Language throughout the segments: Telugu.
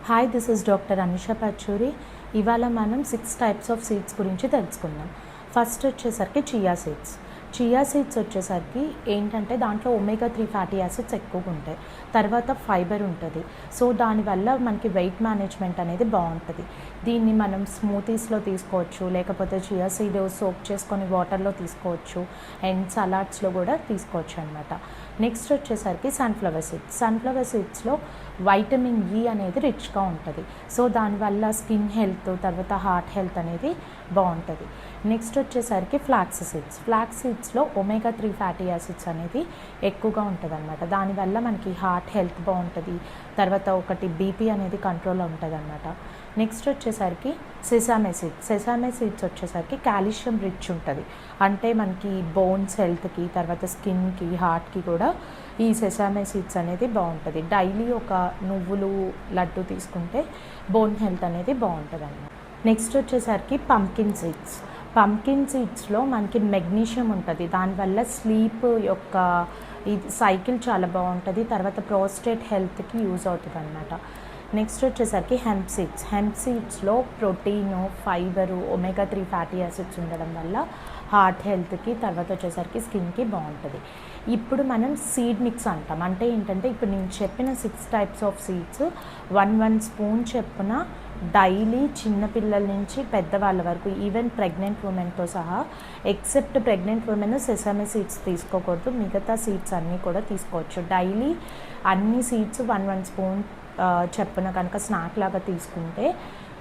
Hi, this is doctor Anisha Pachuri. ఇవాళ మనం 6 టైప్స్ ఆఫ్ సీడ్స్ గురించి తెలుసుకుందాం. ఫస్ట్ వచ్చేసరికి చియా సీడ్స్. చియా సీడ్స్ వచ్చేసరికి ఏంటంటే దాంట్లో ఒమేగా 3 ఫ్యాటీ యాసిడ్స్ ఎక్కువగా ఉంటాయి. తర్వాత ఫైబర్ ఉంటుంది. సో దానివల్ల మనకి వెయిట్ మేనేజ్మెంట్ అనేది బాగుంటుంది. దీన్ని మనం స్మూతీస్లో తీసుకోవచ్చు, లేకపోతే చియా సీడ్ సోక్ చేసుకొని వాటర్లో తీసుకోవచ్చు, అండ్ సలాడ్స్లో కూడా తీసుకోవచ్చు అనమాట. నెక్స్ట్ వచ్చేసరికి సన్ఫ్లవర్ సీడ్స్లో వైటమిన్ ఈ అనేది రిచ్గా ఉంటుంది. సో దానివల్ల స్కిన్ హెల్త్, తర్వాత హార్ట్ హెల్త్ అనేది బాగుంటుంది. నెక్స్ట్ వచ్చేసరికి ఫ్లాక్స్ సీడ్స్లో ఒమేగా 3 ఫ్యాటీ యాసిడ్స్ అనేది ఎక్కువగా ఉంటుంది అనమాట. దానివల్ల మనకి హార్ట్ హెల్త్ బాగుంటుంది. తర్వాత ఒకటి బీపీ అనేది కంట్రోల్లో ఉంటుంది అనమాట. నెక్స్ట్ వచ్చేసరికి సెసామే సీడ్స్ వచ్చేసరికి కాల్షియం రిచ్ ఉంటుంది. అంటే మనకి బోన్స్ హెల్త్కి, తర్వాత స్కిన్కి, హార్ట్కి కూడా ఈ సెసామే సీడ్స్ అనేది బాగుంటుంది. డైలీ ఒక నువ్వులు లడ్డు తీసుకుంటే బోన్ హెల్త్ అనేది బాగుంటుంది అన్నమాట. నెక్స్ట్ వచ్చేసరికి పంకిన్ సీడ్స్లో మనకి మెగ్నీషియం ఉంటుంది. దానివల్ల స్లీప్ యొక్క ఇది సైకిల్ చాలా బాగుంటుంది. తర్వాత ప్రోస్టేట్ హెల్త్కి యూజ్ అవుతుంది అన్నమాట. నెక్స్ట్ వచ్చేసరికి హెంప్ సీడ్స్లో protein, fibre, omega 3 fatty acids ఉండడం వల్ల హార్ట్ హెల్త్కి, తర్వాత వచ్చేసరికి స్కిన్కి బాగుంటుంది. ఇప్పుడు మనం సీడ్ మిక్స్ అంటాం. అంటే ఏంటంటే ఇప్పుడు నేను చెప్పిన 6 టైప్స్ ఆఫ్ సీడ్స్ 1 స్పూన్ చెప్పున డైలీ చిన్నపిల్లల నుంచి పెద్దవాళ్ళ వరకు, ఈవెన్ ప్రెగ్నెంట్ ఉమెన్తో సహా, ఎక్సెప్ట్ ప్రెగ్నెంట్ ఉమెన్ సెసామే సీడ్స్ తీసుకోకూడదు, మిగతా సీడ్స్ అన్నీ కూడా తీసుకోవచ్చు. డైలీ అన్ని సీడ్స్ 1 స్పూన్ చెప్పున కనుక స్నాక్ లాగా తీసుకుంటే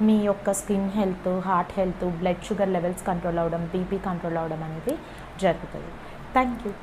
మీ యొక్క skin health, heart health, blood sugar levels control అవ్వడం, బీపీ కంట్రోల్ అవ్వడం అనేది జరుగుతుంది. Thank you.